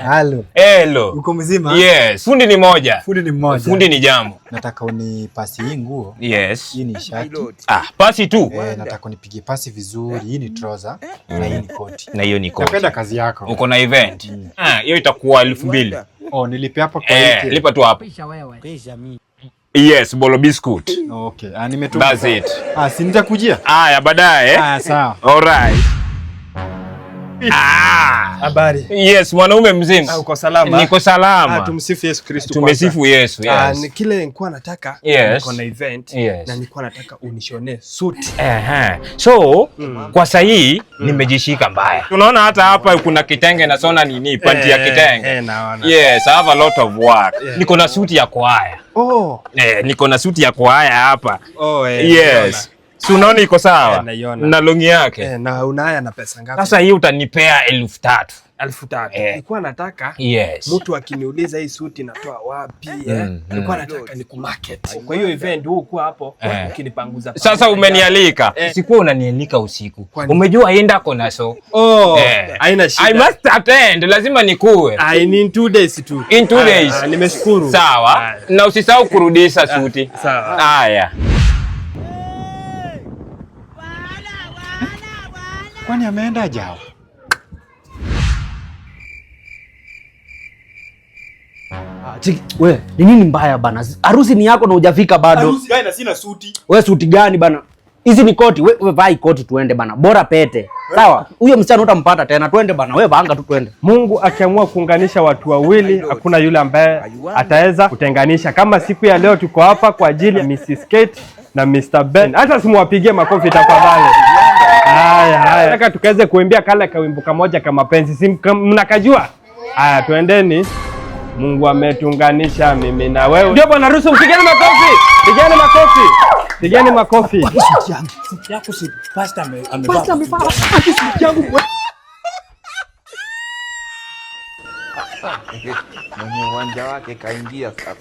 Halo. Hello. Uko mzima? Yes. Fundi ni moja. Fundi ni mmoja. Fundi ni jambo. Nataka unipasi hii nguo. Yes. Hii ni shati. Pasi tu. Nataka unipigie pasi vizuri. Hii ni trouser na hii ni koti. Na hiyo ni koti. Napenda kazi yako. Uko na event. Hiyo itakuwa 2,000. Oh, nilipe hapo kwa hiki. Lipa tu hapo. Kisha mimi. Yes, bolo biscuit. Okay. Nimetuma. That's it. Si nitakujia? Baadaye. Sawa. Alright. Habari. Yes, mwanaume mzima. Uko salama? Niko salama. Tumsifu Yesu Kristo. Tumesifu Yesu, yes. Ni kile nilikuwa nataka, niko na event na nilikuwa nataka unishone suti. So, kwa sahi nimejishika mbaya. Tunaona hata hapa kuna kitenge na sona nini, panti ya kitenge. Naona. Yes, I have a lot of work. Niko na suti ya kwaya. Niko na suti ya kwaya hapa. Yes. Si unaona iko sawa? Na longi yake. Na unaya na pesa ngapi? Sasa hii utanipea 3,000. 3,000. Nilikuwa nataka mtu akiniuliza hii suti natoa wapi, nilikuwa nataka ni ku market. Kwa hiyo event huko hapo ukinipanguza. Sasa umenialika. Sikuwa unanialika usiku. Umejua enda kona so. Haina shida. I must attend. Lazima nikue. In 2 days tu. In 2 days. Nimeshukuru. Sawa. Na usisahau kurudisha suti. Sawa. Haya. Kwani ameenda jao? We, ni nini mbaya bana? Harusi ni yako na hujafika bado. Harusi gani na sina suti? We suti gani bana? Hizi ni koti. We vai koti tuende bana. Bora pete. Sawa? Huyo msichana utampata tena, tuende bana. We vaanga tu tuende. Mungu akiamua kuunganisha watu wawili, hakuna yule ambaye ataweza kutenganisha. Kama siku ya leo tuko hapa kwa ajili ya Mrs. Kate na Mr. Ben. Hata simuwapigie makofi tafadhali. Haya. Nataka tukaweze kuimbia kale kawimbo kamoja kama mapenzi. Si mnakajua? Haya, tuendeni. Mungu ametuunganisha mimi na wewe. Ndio bwana harusi, mpigeni makofi. Pigeni makofi. Pigeni makofi. Suti yako si pastor amevaa. Pastor amevaa. Suti yangu. Mwenye uwanja wake kaingia sasa.